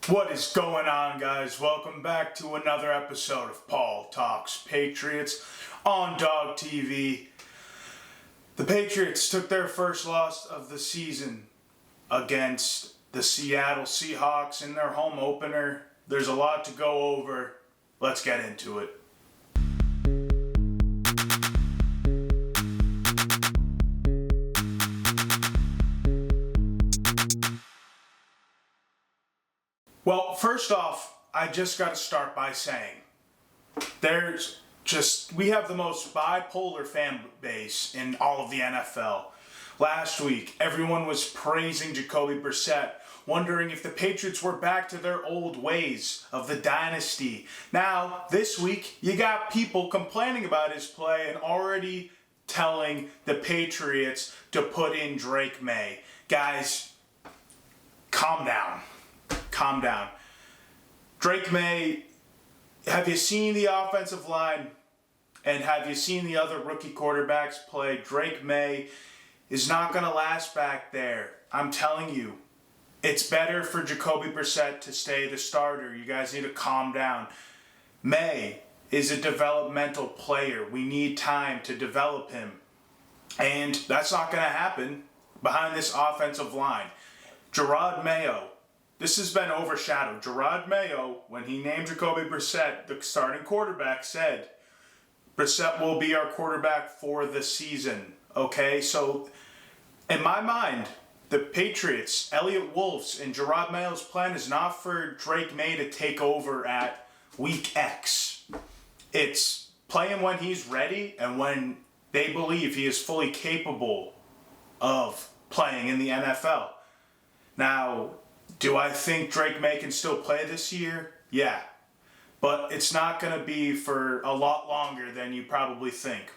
What is going on, guys? Welcome back to another episode of Paul Talks Patriots on Dog TV. The Patriots took their first loss of the season against the Seattle Seahawks in their home opener. There's a lot to go over. Let's get into it. Well, first off, I just got to start by saying we have the most bipolar fan base in all of the NFL. Last week, everyone was praising Jacoby Brissett, wondering if the Patriots were back to their old ways of the dynasty. Now, this week, you got people complaining about his play and already telling the Patriots to put in Drake Maye. Guys, calm down. Calm down. Drake Maye, have you seen the offensive line and have you seen the other rookie quarterbacks play? Drake Maye is not going to last back there. I'm telling you, it's better for Jacoby Brissett to stay the starter. You guys need to calm down. Maye is a developmental player. We need time to develop him. And that's not going to happen behind this offensive line. Jerod Mayo. This has been overshadowed. Jerod Mayo, when he named Jacoby Brissett the starting quarterback, said, Brissett will be our quarterback for the season. Okay, so in my mind, the Patriots, Elliott Wolf's, and Jerod Mayo's plan is not for Drake Maye to take over at week X. It's play him when he's ready and when they believe he is fully capable of playing in the NFL. Now, do I think Drake Maye can still play this year? Yeah. But it's not going to be for a lot longer than you probably think.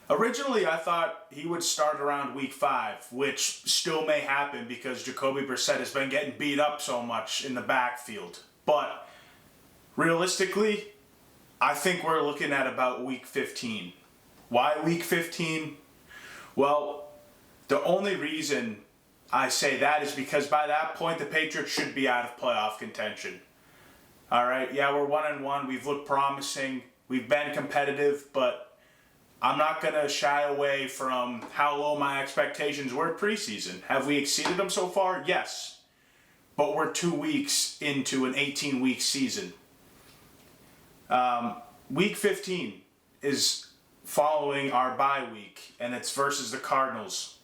Originally, I thought he would start around week 5, which still may happen because Jacoby Brissett has been getting beat up so much in the backfield. But realistically, I think we're looking at about week 15. Why week 15? Well, the only reason I say that is because by that point, the Patriots should be out of playoff contention. All right, yeah, we're 1-1. We've looked promising. We've been competitive, but I'm not going to shy away from how low my expectations were preseason. Have we exceeded them so far? Yes. But we're 2 weeks into an 18-week season. Week 15 is following our bye week, and it's versus the Cardinals.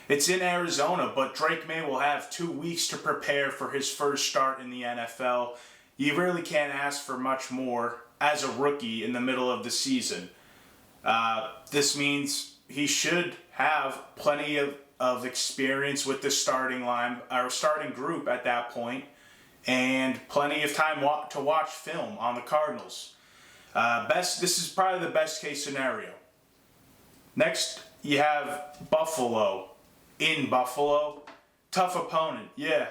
It's in Arizona, but Drake Maye will have 2 weeks to prepare for his first start in the NFL. You really can't ask for much more as a rookie in the middle of the season. This means he should have plenty of experience with the starting line, or starting group at that point, and plenty of time to watch film on the Cardinals. This is probably the best case scenario. Next, you have Buffalo. In Buffalo, tough opponent, yeah.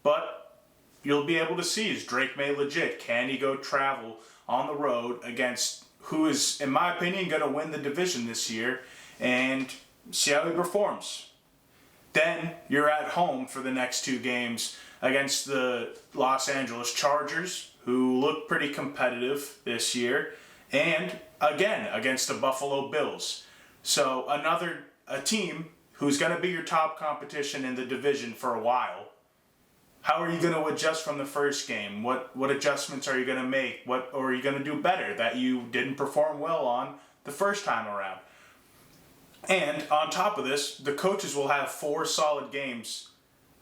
But you'll be able to see, is Drake Maye legit? Can he go travel on the road against who is, in my opinion, going to win the division this year and see how he performs? Then you're at home for the next 2 games against the Los Angeles Chargers, who look pretty competitive this year, and again against the Buffalo Bills. So a team who's going to be your top competition in the division for a while. How are you going to adjust from the first game? What adjustments are you going to make? Or are you going to do better that you didn't perform well on the first time around? And on top of this, the coaches will have 4 solid games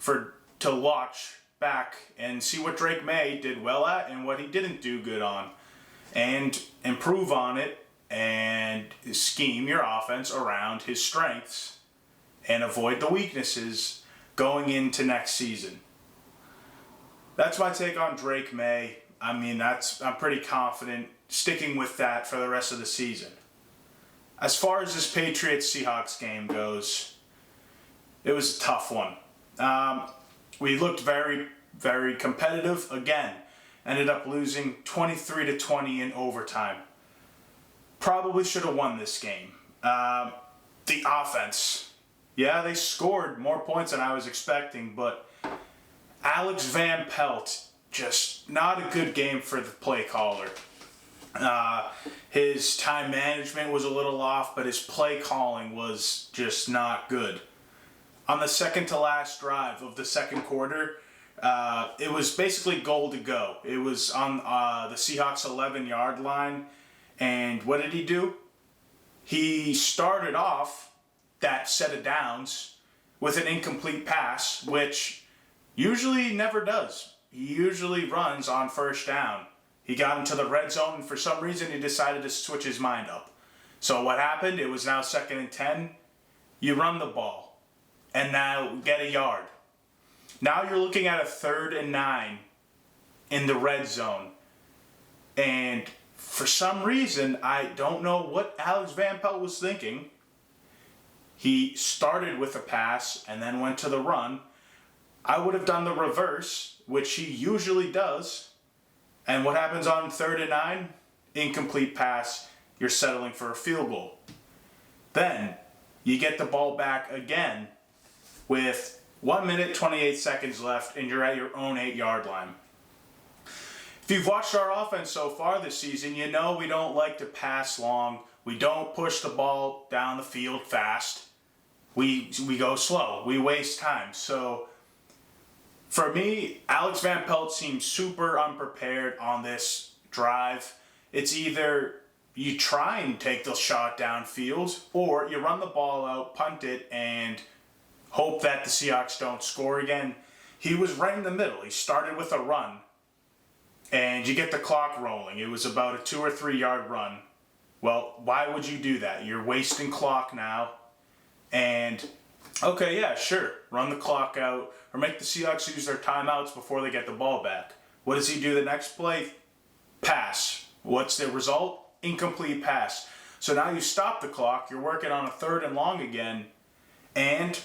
to watch back and see what Drake Maye did well at and what he didn't do good on, and improve on it and scheme your offense around his strengths and avoid the weaknesses going into next season. That's my take on Drake Maye. I mean, I'm pretty confident sticking with that for the rest of the season. As far as this Patriots-Seahawks game goes, it was a tough one. We looked very, very competitive again. Ended up losing 23-20 in overtime. Probably should have won this game. The offense. Yeah, they scored more points than I was expecting, but Alex Van Pelt, just not a good game for the play caller. His time management was a little off, but his play calling was just not good. On the second to last drive of the second quarter, it was basically goal to go. It was on the Seahawks 11-yard line, and what did he do? He started off that set of downs with an incomplete pass, which usually never does. He usually runs on first down. He got into the red zone, and for some reason he decided to switch his mind up. So what happened? It was now 2nd and 10. You run the ball, and now get a yard. Now you're looking at a 3rd and 9 in the red zone. And for some reason, I don't know what Alex Van Pelt was thinking. He started with a pass and then went to the run. I would have done the reverse, which he usually does. And what happens on 3rd and 9? Incomplete pass. You're settling for a field goal. Then you get the ball back again with 1 minute, 28 seconds left, and you're at your own 8-yard line. If you've watched our offense so far this season, you know we don't like to pass long. We don't push the ball down the field fast. We go slow. We waste time. So for me, Alex Van Pelt seems super unprepared on this drive. It's either you try and take the shot downfield, or you run the ball out, punt it, and hope that the Seahawks don't score again. He was right in the middle. He started with a run, and you get the clock rolling. It was about a 2 or 3 yard run. Well, why would you do that? You're wasting clock now. And, okay, yeah, sure, run the clock out, or make the Seahawks use their timeouts before they get the ball back. What does he do the next play? Pass. What's the result? Incomplete pass. So now you stop the clock, you're working on a 3rd and long again, and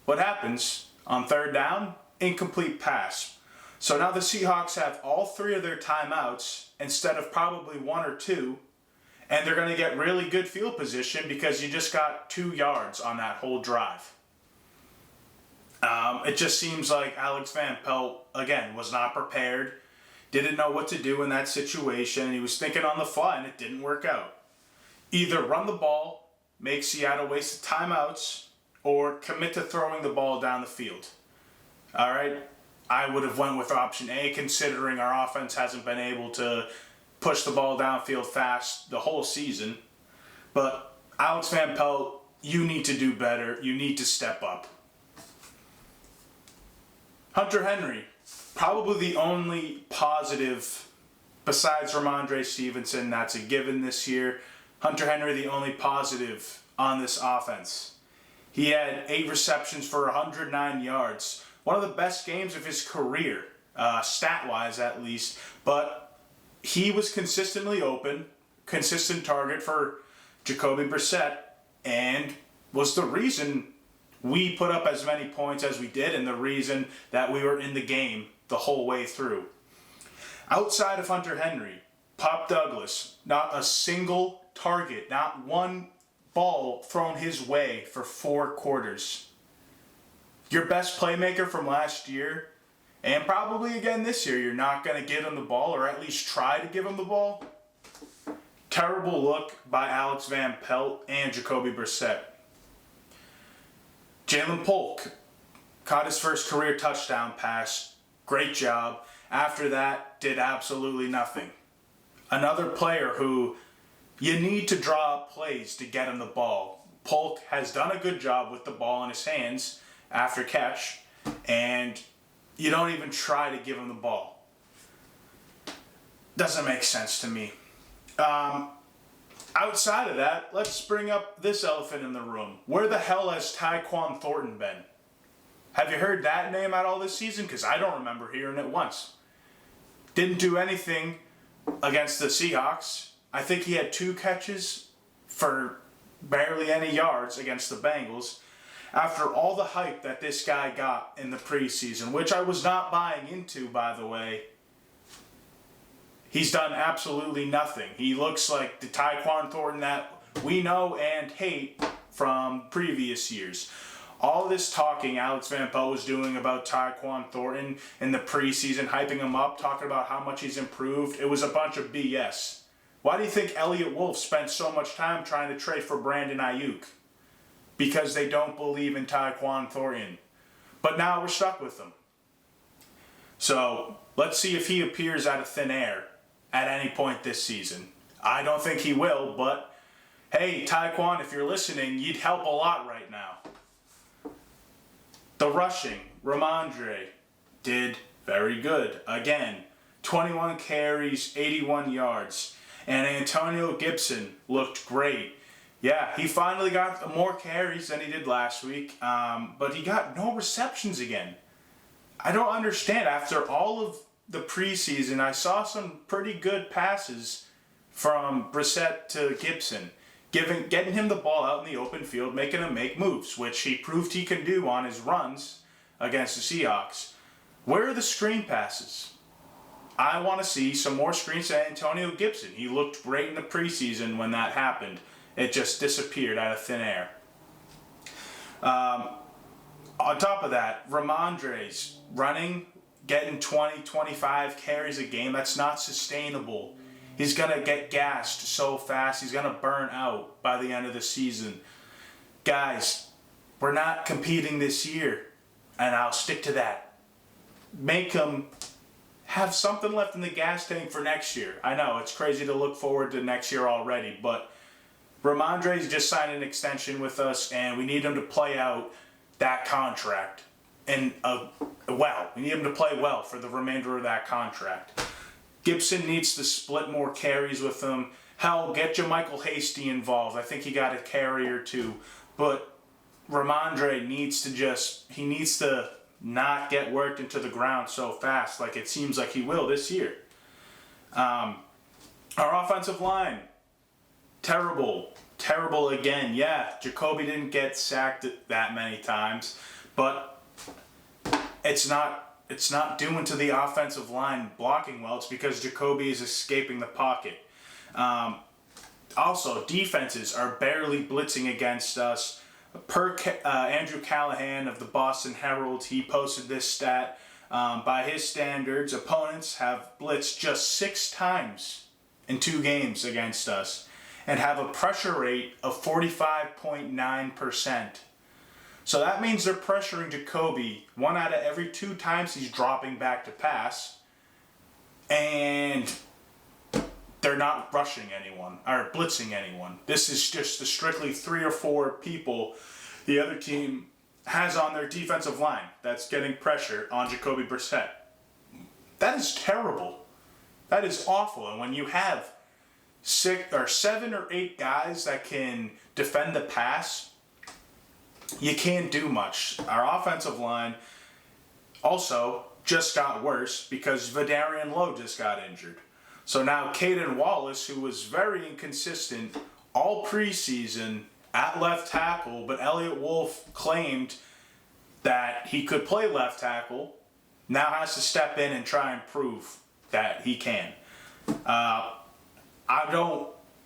what happens? On 3rd down, incomplete pass. So now the Seahawks have all 3 of their timeouts instead of probably 1 or 2, and they're going to get really good field position because you just got 2 yards on that whole drive. It just seems like Alex Van Pelt, again, was not prepared, didn't know what to do in that situation, and he was thinking on the fly, and it didn't work out. Either run the ball, make Seattle waste the timeouts, or commit to throwing the ball down the field. All right? I would have went with option A, considering our offense hasn't been able to push the ball downfield fast the whole season. But Alex Van Pelt, you need to do better. You need to step up. Hunter Henry, probably the only positive, besides Ramondre Stevenson, that's a given this year. Hunter Henry, the only positive on this offense. He had 8 receptions for 109 yards. One of the best games of his career, stat-wise at least. But he was consistently open, consistent target for Jacoby Brissett, and was the reason we put up as many points as we did, and the reason that we were in the game the whole way through. Outside of Hunter Henry, Pop Douglas, not a single target, not one ball thrown his way for 4 quarters. Your best playmaker from last year, and probably again this year, you're not going to give him the ball, or at least try to give him the ball. Terrible look by Alex Van Pelt and Jacoby Brissett. Jalen Polk caught his first career touchdown pass. Great job. After that, did absolutely nothing. Another player who you need to draw up plays to get him the ball. Polk has done a good job with the ball in his hands after catch, and you don't even try to give him the ball. Doesn't make sense to me. Outside of that, let's bring up this elephant in the room. Where the hell has Tyquan Thornton been? Have you heard that name at all this season? Because I don't remember hearing it once. Didn't do anything against the Seahawks. I think he had 2 catches for barely any yards against the Bengals. After all the hype that this guy got in the preseason, which I was not buying into, by the way, he's done absolutely nothing. He looks like the Tyquan Thornton that we know and hate from previous years. all this talking Alex Van Pelt was doing about Tyquan Thornton in the preseason, hyping him up, talking about how much he's improved, it was a bunch of BS. Why do you think Elliott Wolf spent so much time trying to trade for Brandon Ayuk? Because they don't believe in Tyquan Thornton. But now we're stuck with him. So let's see if he appears out of thin air at any point this season. I don't think he will, but hey, Tyquan, if you're listening, you'd help a lot right now. The rushing, Ramondre did very good. Again, 21 carries, 81 yards. And Antonio Gibson looked great. Yeah, he finally got more carries than he did last week, but he got no receptions again. I don't understand. After all of the preseason, I saw some pretty good passes from Brissett to Gibson, getting him the ball out in the open field, making him make moves, which he proved he can do on his runs against the Seahawks. Where are the screen passes? I want to see some more screens to Antonio Gibson. He looked great in the preseason when that happened. It just disappeared out of thin air. On top of that, Ramondre's running, getting 20, 25 carries a game. That's not sustainable. He's going to get gassed so fast. He's going to burn out by the end of the season. Guys, we're not competing this year, and I'll stick to that. Make him have something left in the gas tank for next year. I know, it's crazy to look forward to next year already, but Ramondre's just signed an extension with us, and we need him to play out that contract. And we need him to play well for the remainder of that contract. Gibson needs to split more carries with him. Hell, get Jermichael Hasty involved. I think he got a carry or two. But Ramondre needs to not get worked into the ground so fast like it seems like he will this year. Our offensive line, terrible again. Yeah, Jacoby didn't get sacked that many times, but it's not doing to the offensive line blocking well. It's because Jacoby is escaping the pocket. Also, defenses are barely blitzing against us. Per Andrew Callahan of the Boston Herald, he posted this stat. By his standards, opponents have blitzed just 6 times in 2 games against us and have a pressure rate of 45.9%. So that means they're pressuring Jacoby 1 out of every 2 times he's dropping back to pass, and they're not rushing anyone or blitzing anyone. This is just the strictly 3 or 4 people the other team has on their defensive line that's getting pressure on Jacoby Brissett. That is terrible. That is awful. And when you have 7 or 8 guys that can defend the pass, you can't do much. Our offensive line also just got worse because Vidarian Lowe just got injured. So now Caden Wallace, who was very inconsistent all preseason at left tackle, but Elliott Wolf claimed that he could play left tackle, now has to step in and try and prove that he can.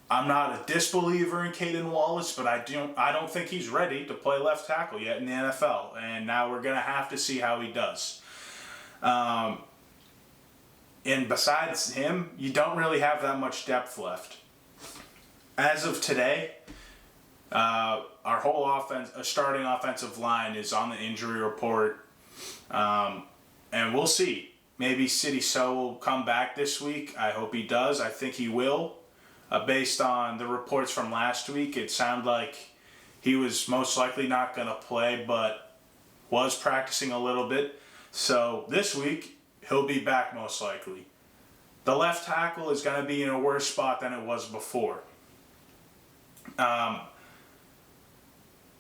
I'm not a disbeliever in Caden Wallace, but I don't think he's ready to play left tackle yet in the NFL, and now we're going to have to see how he does. And besides him, you don't really have that much depth left. As of today, our whole starting offensive line is on the injury report, and we'll see. Maybe Sidy Sow will come back this week. I hope he does. I think he will. Based on the reports from last week, it sounded like he was most likely not going to play, but was practicing a little bit. So this week, he'll be back most likely. The left tackle is going to be in a worse spot than it was before.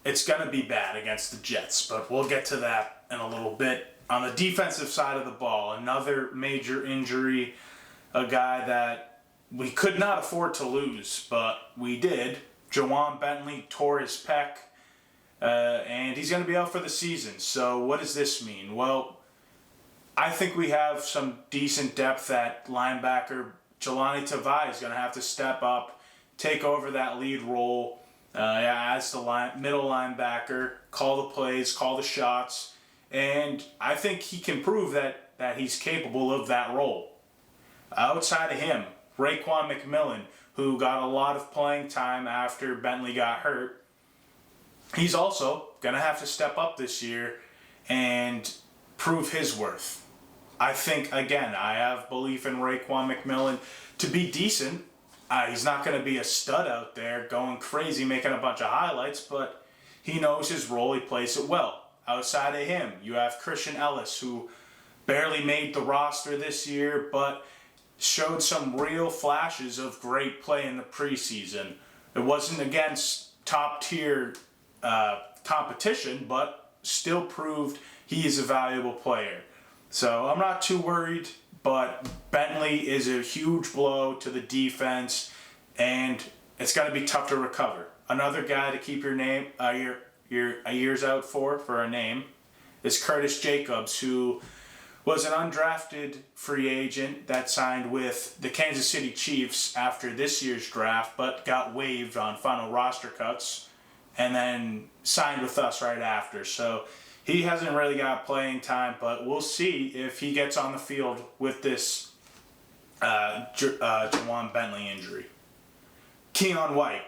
It's going to be bad against the Jets, but we'll get to that in a little bit. On the defensive side of the ball, another major injury, a guy that we could not afford to lose, but we did. Jawan Bentley tore his pec, and he's going to be out for the season. So what does this mean? Well, I think we have some decent depth at linebacker. Jelani Tavai is going to have to step up, take over that lead role. as the middle linebacker, call the plays, call the shots, and I think he can prove that he's capable of that role. Outside of him, Raekwon McMillan, who got a lot of playing time after Bentley got hurt, he's also going to have to step up this year and prove his worth. I think, again, I have belief in Raekwon McMillan to be decent. He's not going to be a stud out there going crazy, making a bunch of highlights, but he knows his role. He plays it well. Outside of him, you have Christian Ellis, who barely made the roster this year, but showed some real flashes of great play in the preseason. It wasn't against top-tier competition, but still proved he is a valuable player. So I'm not too worried, but Bentley is a huge blow to the defense, and it's going to be tough to recover. Another guy to keep your ears out for a name is Curtis Jacobs, who was an undrafted free agent that signed with the Kansas City Chiefs after this year's draft, but got waived on final roster cuts, and then signed with us right after. So he hasn't really got playing time, but we'll see if he gets on the field with this Jawan Bentley injury. Keon White,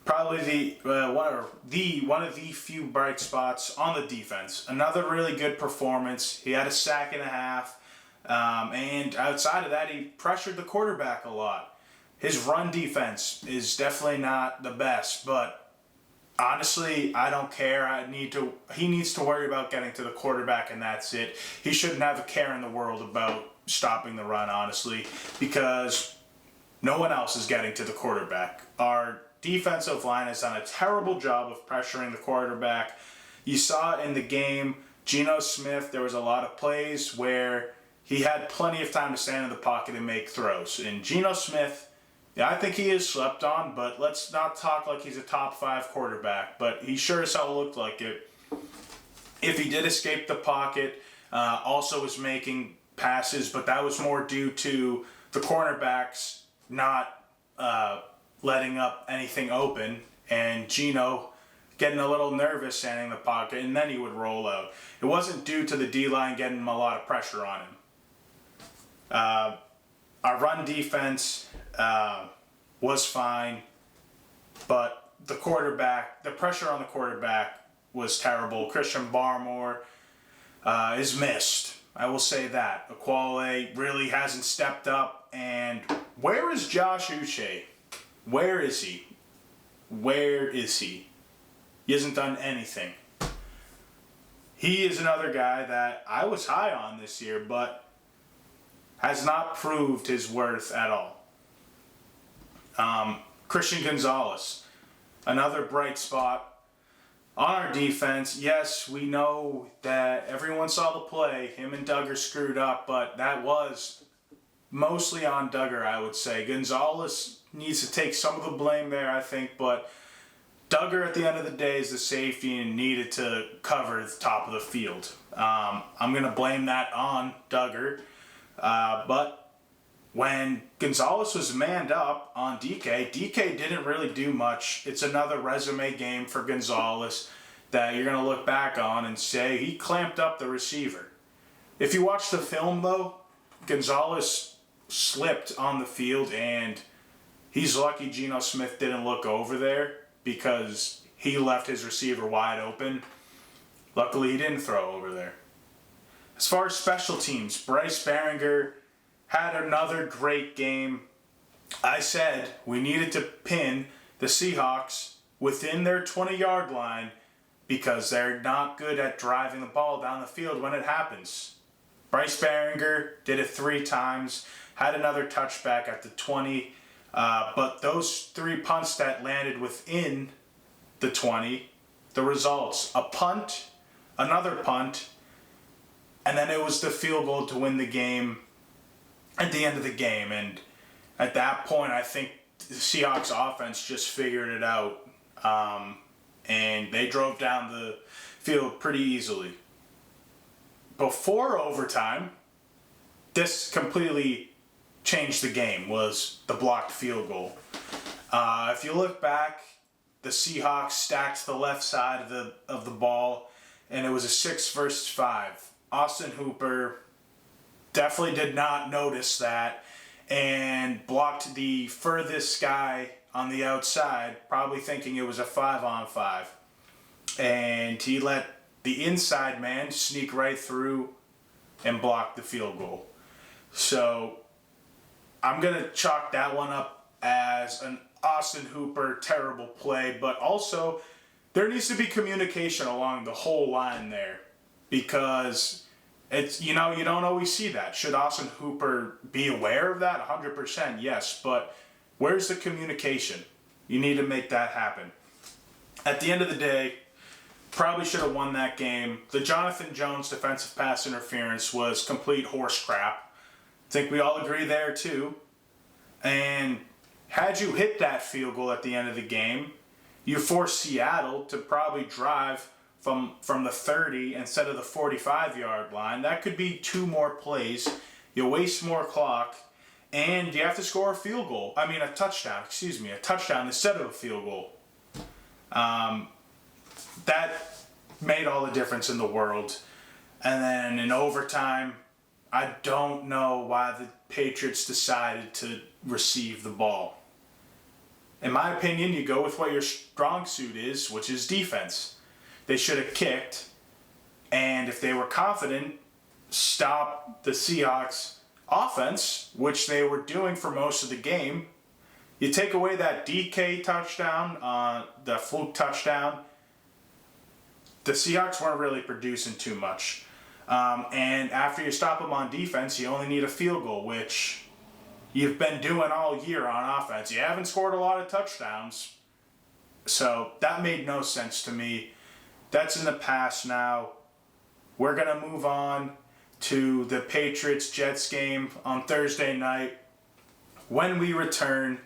probably one of the few bright spots on the defense. Another really good performance. He had a sack and a half, and outside of that, he pressured the quarterback a lot. His run defense is definitely not the best, but honestly, I don't care. He needs to worry about getting to the quarterback, and that's it. He shouldn't have a care in the world about stopping the run, honestly, because no one else is getting to the quarterback. Our defensive line has done a terrible job of pressuring the quarterback. You saw it in the game. Geno Smith, there was a lot of plays where he had plenty of time to stand in the pocket and make throws. And Geno Smith, yeah, I think he is slept on, but let's not talk like he's a top 5 quarterback. But he sure as hell looked like it. If he did escape the pocket, also was making passes, but that was more due to the cornerbacks not letting up anything open, and Geno getting a little nervous standing in the pocket, and then he would roll out. It wasn't due to the D-line getting him a lot of pressure on him. Our run defense was fine, but the pressure on the quarterback was terrible. Christian Barmore is missed. I will say that. Aquale really hasn't stepped up, and where is Josh Uche? Where is he? Where is he? He hasn't done anything. He is another guy that I was high on this year, but has not proved his worth at all. Christian Gonzalez, another bright spot on our defense. Yes, we know that everyone saw the play. Him and Duggar screwed up, but that was mostly on Duggar, I would say. Gonzalez needs to take some of the blame there, I think, but Duggar at the end of the day is the safety and needed to cover the top of the field. I'm going to blame that on Duggar, but when Gonzalez was manned up on DK didn't really do much. It's another resume game for Gonzalez that you're going to look back on and say he clamped up the receiver. If you watch the film, though, Gonzalez slipped on the field, and he's lucky Geno Smith didn't look over there because he left his receiver wide open. Luckily, he didn't throw over there. As far as special teams, Bryce Behringer had another great game. I said we needed to pin the Seahawks within their 20-yard line because they're not good at driving the ball down the field when it happens. Bryce Behringer did it 3 times, had another touchback at the 20, but those 3 punts that landed within the 20, the results, a punt, another punt, and then it was the field goal to win the game at the end of the game. And at that point, I think the Seahawks offense just figured it out, and they drove down the field pretty easily. Before overtime, this completely changed the game, was the blocked field goal. If you look back, the Seahawks stacked the left side of the ball, and it was a 6-versus-5. Austin Hooper definitely did not notice that and blocked the furthest guy on the outside, probably thinking it was a 5-on-5. And he let the inside man sneak right through and block the field goal. So I'm going to chalk that one up as an Austin Hooper terrible play, but also there needs to be communication along the whole line there, because it's, you don't always see that. Should Austin Hooper be aware of that? 100% yes, but where's the communication? You need to make that happen. At the end of the day, probably should have won that game. The Jonathan Jones defensive pass interference was complete horse crap. I think we all agree there too. And had you hit that field goal at the end of the game, you forced Seattle to probably drive from the 30 instead of the 45-yard line. That could be 2 more plays. You waste more clock, and you have to score a touchdown instead of a field goal. That made all the difference in the world. And then in overtime, I don't know why the Patriots decided to receive the ball. In my opinion, you go with what your strong suit is, which is defense. They should have kicked, and if they were confident, stop the Seahawks offense, which they were doing for most of the game. You take away that DK touchdown, the fluke touchdown, the Seahawks weren't really producing too much. And after you stop them on defense, you only need a field goal, which you've been doing all year on offense. You haven't scored a lot of touchdowns. So that made no sense to me. That's in the past now. We're going to move on to the Patriots-Jets game on Thursday night. When we return,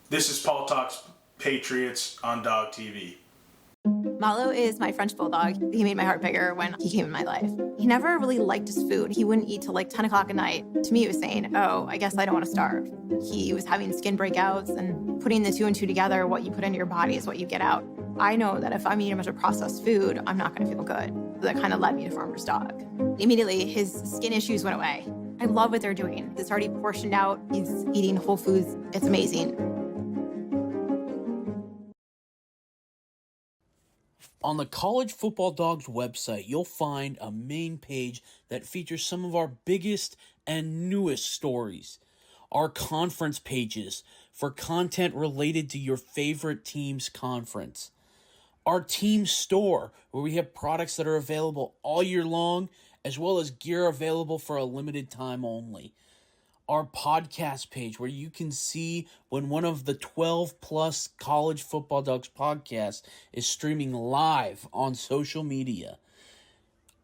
this is Paul Talks Patriots on Dog TV. Malo is my French bulldog. He made my heart bigger when he came in my life. He never really liked his food. He wouldn't eat till like 10 o'clock at night. To me, it was saying, oh, I guess I don't want to starve. He was having skin breakouts, and putting the 2 and 2 together, what you put into your body is what you get out. I know that if I'm eating a bunch of processed food, I'm not going to feel good. That kind of led me to Farmer's Dog. Immediately, his skin issues went away. I love what they're doing. It's already portioned out. He's eating whole foods. It's amazing. On the College Football Dogs website, you'll find a main page that features some of our biggest and newest stories. Our conference pages for content related to your favorite team's conference. Our team store, where we have products that are available all year long, as well as gear available for a limited time only. Our podcast page, where you can see when one of the 12-plus College Football Dogs podcasts is streaming live on social media.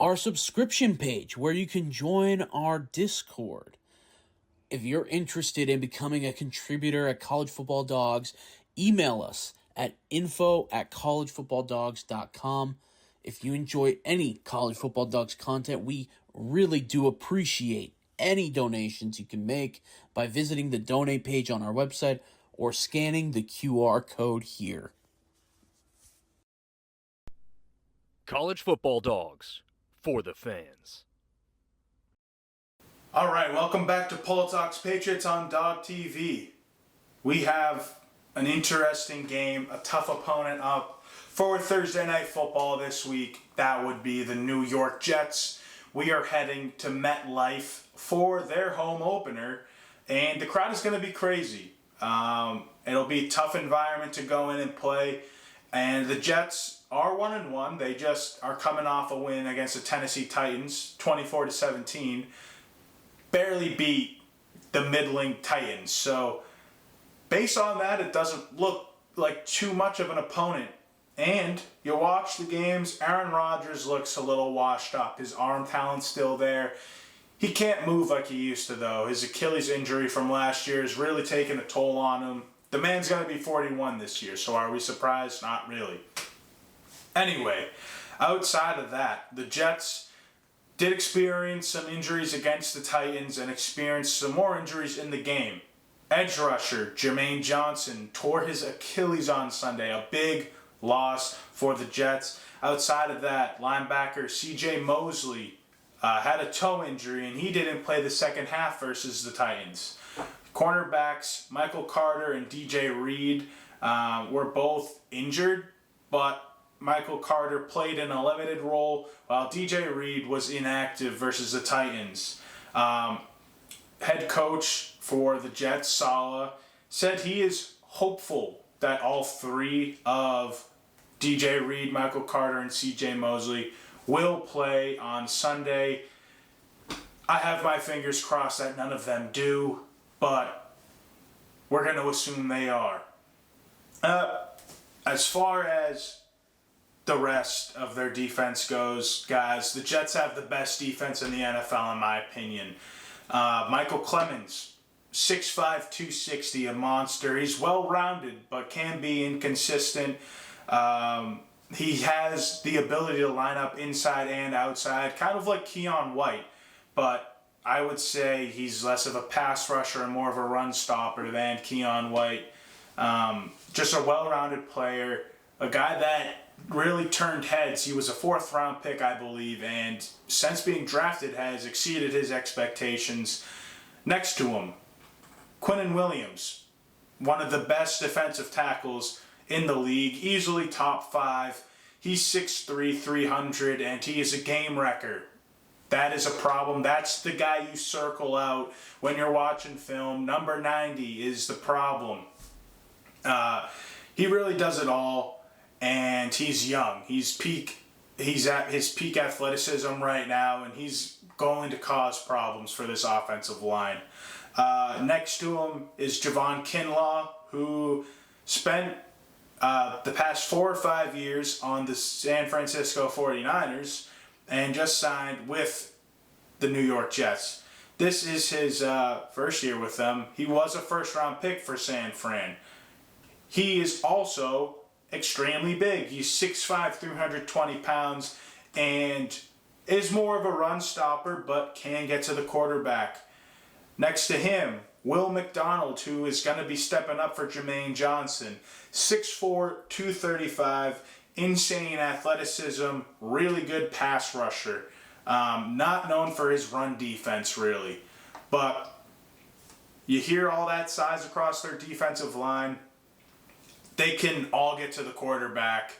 Our subscription page, where you can join our Discord. If you're interested in becoming a contributor at College Football Dogs, email us at info@collegefootballdogs.com. If you enjoy any College Football Dogs content, we really do appreciate any donations you can make by visiting the donate page on our website or scanning the QR code here. College Football Dogs, for the fans. All right, welcome back to Paul Talks Patriots on Dog TV. We have an interesting game, a tough opponent up for Thursday Night Football this week. That would be the New York Jets. We are heading to MetLife for their home opener, and the crowd is going to be crazy. It'll be a tough environment to go in and play, and the Jets are 1-1. They just are coming off a win against the Tennessee Titans, 24-17. Barely beat the middling Titans. So based on that, it doesn't look like too much of an opponent. And you watch the games, Aaron Rodgers looks a little washed up. His arm talent's still there. He can't move like he used to, though. His Achilles injury from last year is really taking a toll on him. The man's going to be 41 this year, so are we surprised? Not really. Anyway, outside of that, the Jets did experience some injuries against the Titans and experienced some more injuries in the game. Edge rusher Jermaine Johnson tore his Achilles on Sunday, a big loss for the Jets. Outside of that, linebacker C.J. Mosley had a toe injury, and he didn't play the second half versus the Titans. Cornerbacks Michael Carter and DJ Reed were both injured, but Michael Carter played in a limited role while DJ Reed was inactive versus the Titans. Head coach for the Jets, Saleh, said he is hopeful that all three of DJ Reed, Michael Carter, and CJ Mosley will play on Sunday. I have my fingers crossed that none of them do, but we're going to assume they are. As far as the rest of their defense goes, guys, the Jets have the best defense in the NFL, in my opinion. Michael Clemens, 6'5", 260, a monster. He's well-rounded, but can be inconsistent. He has the ability to line up inside and outside, kind of like Keon White, but I would say he's less of a pass rusher and more of a run stopper than Keon White. Just a well-rounded player, a guy that really turned heads. He was a 4th-round pick, I believe, and since being drafted has exceeded his expectations. Next to him, Quinnen Williams, one of the best defensive tackles in the league, easily top 5. He's 6'3", 300, and he is a game wrecker. That is a problem. That's the guy you circle out when you're watching film. Number 90 is the problem. He really does it all, and he's young. He's at his peak athleticism right now, and he's going to cause problems for this offensive line. Next to him is Javon Kinlaw, who spent the past 4 or 5 years on the San Francisco 49ers and just signed with the New York Jets. This is his first year with them. He was a first-round pick for San Fran. He is also extremely big. He's 6'5", 320 pounds, and is more of a run stopper, but can get to the quarterback. Next to him, Will McDonald, who is going to be stepping up for Jermaine Johnson. 6'4", 235, insane athleticism, really good pass rusher. Not known for his run defense, really. But you hear all that size across their defensive line. They can all get to the quarterback,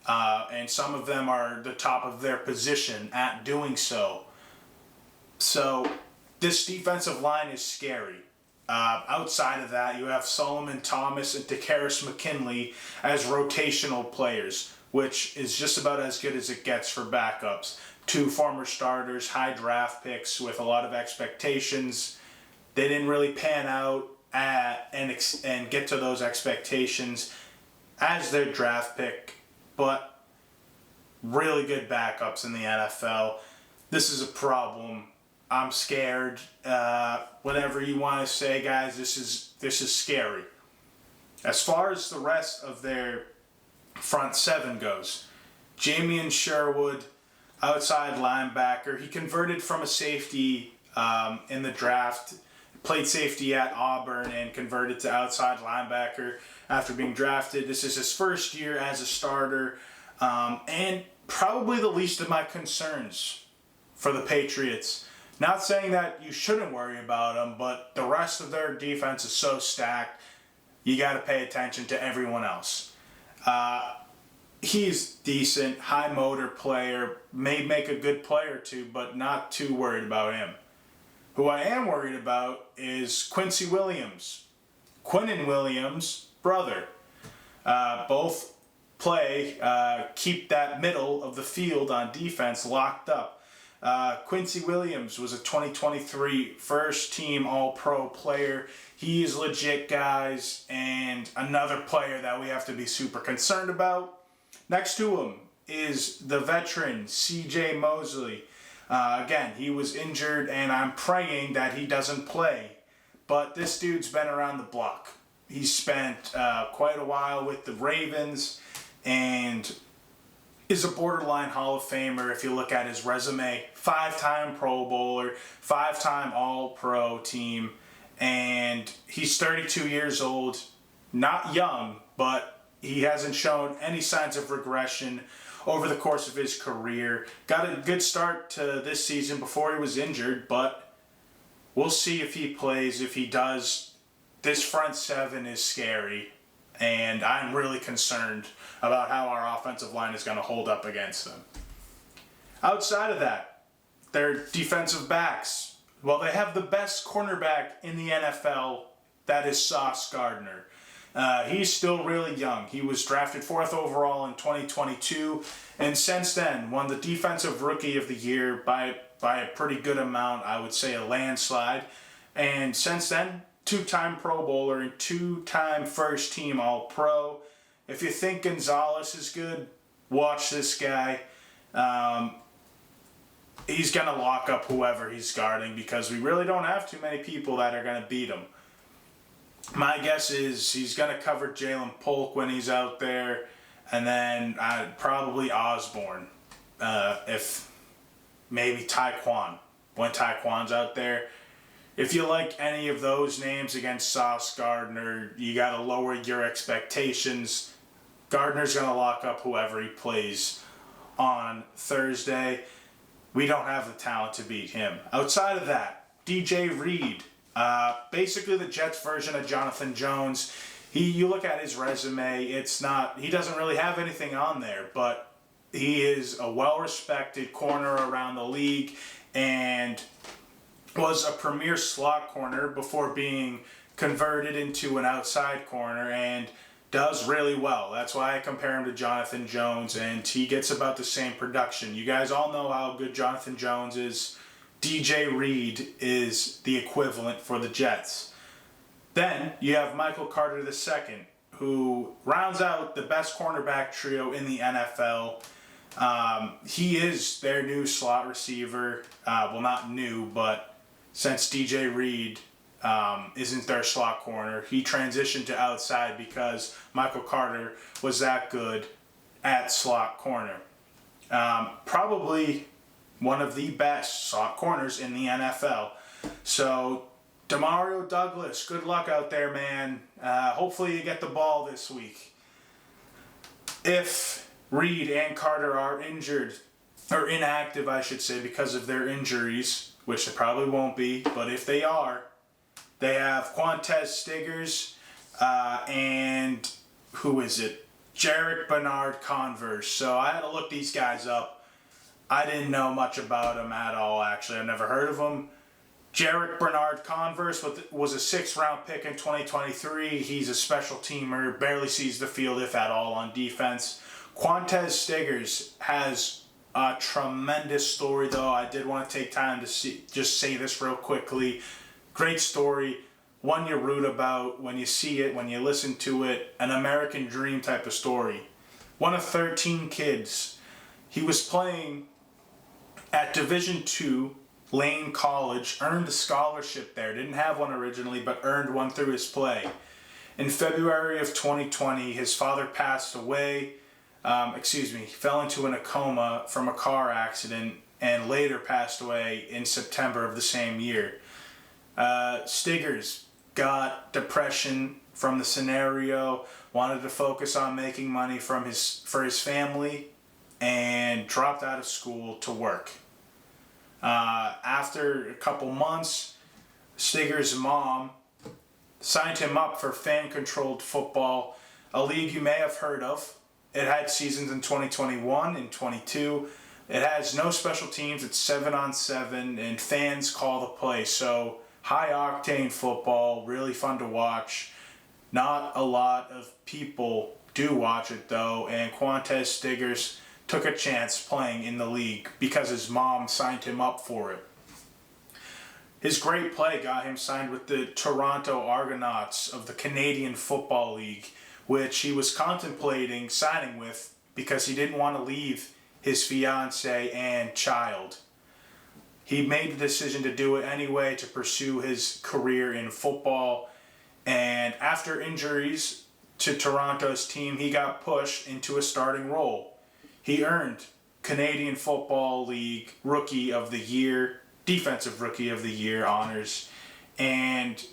and some of them are the top of their position at doing so. So this defensive line is scary. Outside of that, you have Solomon Thomas and Takaris McKinley as rotational players, which is just about as good as it gets for backups. 2 former starters, high draft picks with a lot of expectations. They didn't really pan out and get to those expectations as their draft pick, but really good backups in the NFL. This is a problem. I'm scared. Whatever you want to say, guys, this is scary. As far as the rest of their front 7 goes, Jamian Sherwood, outside linebacker. He converted from a safety in the draft, played safety at Auburn, and converted to outside linebacker after being drafted. This is his first year as a starter, and probably the least of my concerns for the Patriots. Not saying that you shouldn't worry about them, but the rest of their defense is so stacked, you got to pay attention to everyone else. He's decent, high motor player, may make a good play or two, but not too worried about him. Who I am worried about is Quincy Williams. Quinnen Williams' brother. Both play, keep that middle of the field on defense locked up. Quincy Williams was a 2023 first-team All-Pro player. He is legit, guys, and another player that we have to be super concerned about. Next to him is the veteran C.J. Mosley. Again, he was injured, and I'm praying that he doesn't play. But this dude's been around the block. He's spent quite a while with the Ravens, and is a borderline Hall of Famer if you look at his resume. 5-time Pro Bowler, 5-time All-Pro team, and he's 32 years old, not young, but he hasn't shown any signs of regression over the course of his career. Got a good start to this season before he was injured, but we'll see if he plays. If he does, this front seven is scary, and I'm really concerned about how our offensive line is going to hold up against them. Outside of that, their defensive backs, well, they have the best cornerback in the NFL, that is Sauce Gardner. He's still really young. He was drafted 4th overall in 2022, and since then won the Defensive Rookie of the Year by a pretty good amount, I would say a landslide. And since then, 2-time Pro Bowler and 2-time first team All-Pro. If you think Gonzalez is good, watch this guy. He's going to lock up whoever he's guarding because we really don't have too many people that are going to beat him. My guess is he's going to cover Jalen Polk when he's out there, and then probably Osborne, if maybe Tyquan, when Tyquan's out there. If you like any of those names against Sauce Gardner, you got to lower your expectations. Gardner's going to lock up whoever he plays on Thursday. We don't have the talent to beat him. Outside of that, DJ Reed, basically the Jets version of Jonathan Jones. You look at his resume, he doesn't really have anything on there, but he is a well-respected corner around the league and was a premier slot corner before being converted into an outside corner and does really well. That's why I compare him to Jonathan Jones, and he gets about the same production. You guys all know how good Jonathan Jones is. DJ Reed is the equivalent for the Jets. Then you have Michael Carter II, who rounds out the best cornerback trio in the NFL. He is their new slot receiver. Well, not new, but since DJ Reed isn't their slot corner, he transitioned to outside because Michael Carter was that good at slot corner. Probably one of the best slot corners in the NFL. So, Demario Douglas, good luck out there, man. Hopefully you get the ball this week. If Reed and Carter are injured, or inactive, I should say, because of their injuries, which they probably won't be, but if they are, they have Quantez Stiggers and who is it? Jarek Bernard Converse. So I had to look these guys up. I didn't know much about them at all, actually. I've never heard of them. Jarek Bernard Converse was a 6th-round pick in 2023. He's a special teamer, barely sees the field, if at all, on defense. Quantez Stiggers has a tremendous story, though. I did want to take time to just say this real quickly. Great story, one you root about when you see it, when you listen to it, an American dream type of story. One of 13 kids. He was playing at Division II, Lane College, earned a scholarship there. Didn't have one originally, but earned one through his play. In February of 2020, his father passed away. He fell into a coma from a car accident and later passed away in September of the same year. Stiggers got depression from the scenario, wanted to focus on making money for his family, and dropped out of school to work. After a couple months, Stiggers' mom signed him up for fan-controlled football, a league you may have heard of. It had seasons in 2021 and 22. It has no special teams. It's 7-on-7, and fans call the play. So high-octane football, really fun to watch. Not a lot of people do watch it, though, and Quantez Stiggers took a chance playing in the league because his mom signed him up for it. His great play got him signed with the Toronto Argonauts of the Canadian Football League, which he was contemplating signing with because he didn't want to leave his fiancée and child. He made the decision to do it anyway to pursue his career in football, and after injuries to Toronto's team, he got pushed into a starting role. He earned Canadian Football League Rookie of the Year, Defensive Rookie of the Year honors, and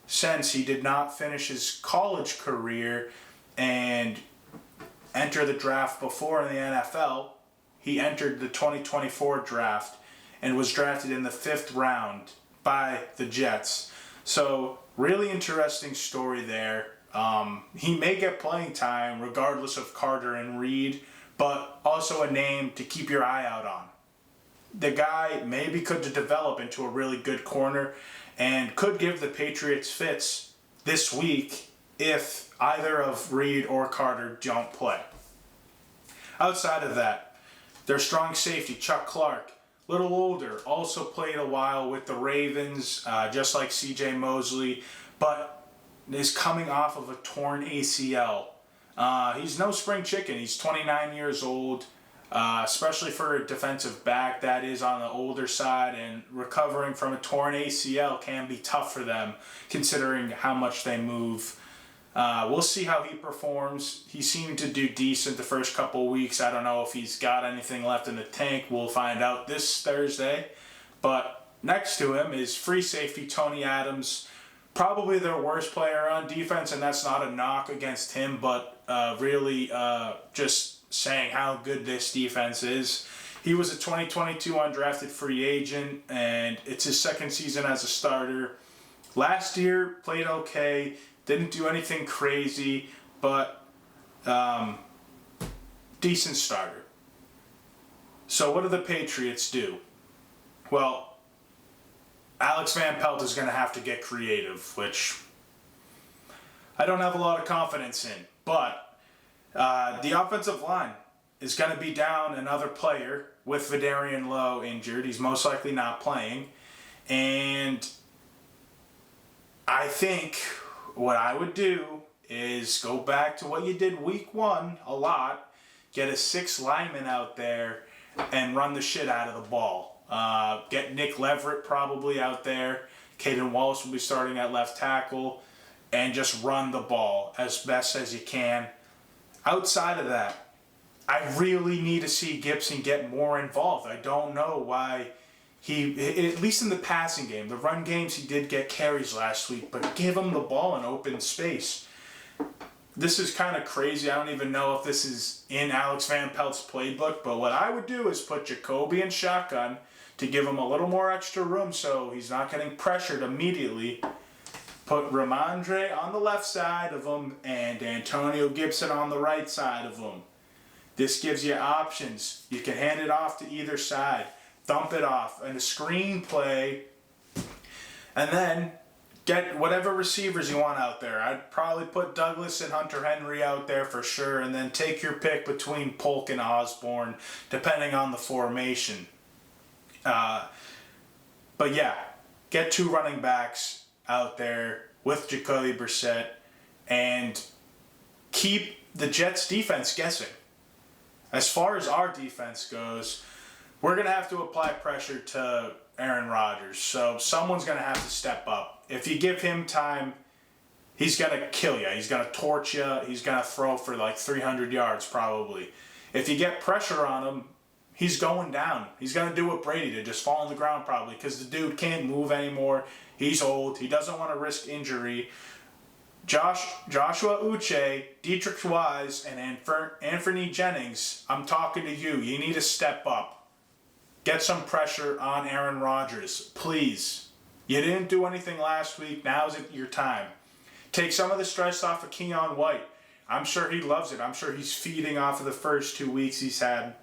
since he did not finish his college career and enter the draft before in the NFL. He entered the 2024 draft and was drafted in the 5th round by the Jets. So, really interesting story there. He may get playing time regardless of Carter and Reed, but also a name to keep your eye out on. The guy maybe could develop into a really good corner and could give the Patriots fits this week if either of Reed or Carter don't play. Outside of that, their strong safety, Chuck Clark, little older, also played a while with the Ravens, just like C.J. Mosley, but is coming off of a torn ACL. He's no spring chicken. He's 29 years old, especially for a defensive back that is on the older side, and recovering from a torn ACL can be tough for them considering how much they move. We'll see how he performs. He seemed to do decent the first couple weeks. I don't know if he's got anything left in the tank. We'll find out this Thursday. But next to him is free safety Tony Adams, probably their worst player on defense, and that's not a knock against him, but really just saying how good this defense is. He was a 2022 undrafted free agent, and it's his 2nd season as a starter. Last year, played okay. Didn't do anything crazy, but decent starter. So what do the Patriots do? Well, Alex Van Pelt is going to have to get creative, which I don't have a lot of confidence in. But the offensive line is going to be down another player with Vidarian Lowe injured. He's most likely not playing. And I think what I would do is go back to what you did week 1 a lot. Get a 6 lineman out there and run the shit out of the ball. Get Nick Leverett probably out there. Caden Wallace will be starting at left tackle. And just run the ball as best as you can. Outside of that, I really need to see Gibson get more involved. I don't know why he, at least in the passing game, the run games, he did get carries last week, but give him the ball in open space. This is kind of crazy. I don't even know if this is in Alex Van Pelt's playbook, but what I would do is put Jacoby in shotgun to give him a little more extra room so he's not getting pressured immediately. Put Ramondre on the left side of him and Antonio Gibson on the right side of him. This gives you options. You can hand it off to either side. Dump it off and a screen play, and then get whatever receivers you want out there. I'd probably put Douglas and Hunter Henry out there for sure, and then take your pick between Polk and Osborne, depending on the formation. But yeah, get 2 running backs out there with Jacoby Brissett, and keep the Jets' defense guessing. As far as our defense goes, we're going to have to apply pressure to Aaron Rodgers. So someone's going to have to step up. If you give him time, he's going to kill you. He's going to torch you. He's going to throw for like 300 yards probably. If you get pressure on him, he's going down. He's going to do what Brady did, just fall on the ground probably, because the dude can't move anymore. He's old. He doesn't want to risk injury. Joshua Uche, Dietrich Wise, and Anthony Jennings, I'm talking to you. You need to step up. Get some pressure on Aaron Rodgers, please. You didn't do anything last week. Now's your time. Take some of the stress off of Keion White. I'm sure he loves it. I'm sure he's feeding off of the first 2 weeks he's had.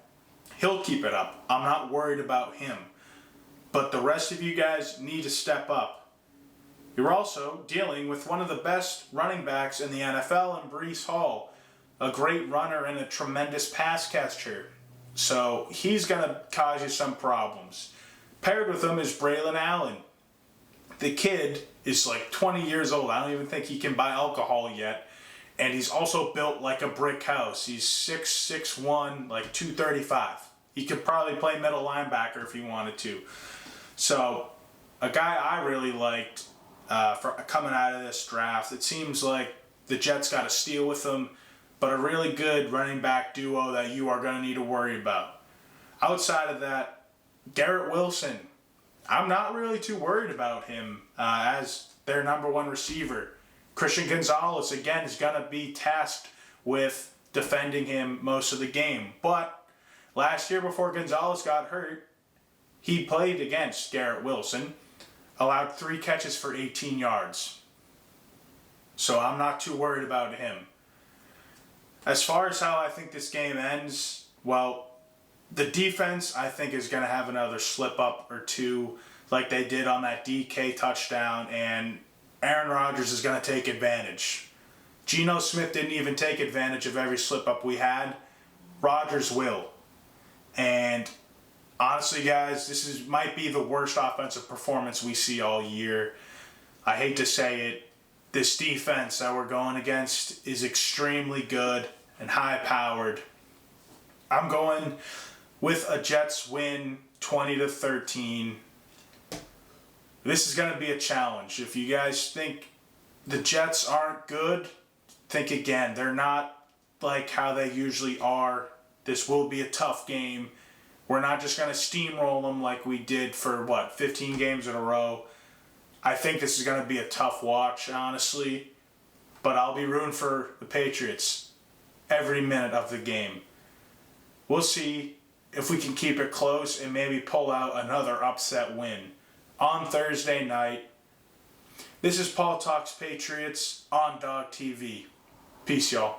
He'll keep it up. I'm not worried about him. But the rest of you guys need to step up. You're also dealing with one of the best running backs in the NFL in Breece Hall. A great runner and a tremendous pass catcher. So he's going to cause you some problems. Paired with him is Braylon Allen. The kid is like 20 years old. I don't even think he can buy alcohol yet. And he's also built like a brick house. He's 6'1", like 235. He could probably play middle linebacker if he wanted to. So a guy I really liked for coming out of this draft. It seems like the Jets got a steal with him, but a really good running back duo that you are going to need to worry about. Outside of that, Garrett Wilson. I'm not really too worried about him as their number one receiver. Christian Gonzalez, again, is going to be tasked with defending him most of the game. But last year before Gonzalez got hurt, he played against Garrett Wilson, allowed 3 catches for 18 yards. So I'm not too worried about him. As far as how I think this game ends, well, the defense, I think, is going to have another slip up or two like they did on that DK touchdown, and Aaron Rodgers is going to take advantage. Geno Smith didn't even take advantage of every slip up we had. Rodgers will. And honestly, guys, this might be the worst offensive performance we see all year. I hate to say it. This defense that we're going against is extremely good and high-powered. I'm going with a Jets win 20-13. This is going to be a challenge. If you guys think the Jets aren't good, think again. They're not like how they usually are. This will be a tough game. We're not just going to steamroll them like we did for, 15 games in a row. I think this is going to be a tough watch, honestly. But I'll be rooting for the Patriots every minute of the game. We'll see if we can keep it close and maybe pull out another upset win on Thursday night. This is Paul Talks Patriots on Dog TV. Peace, y'all.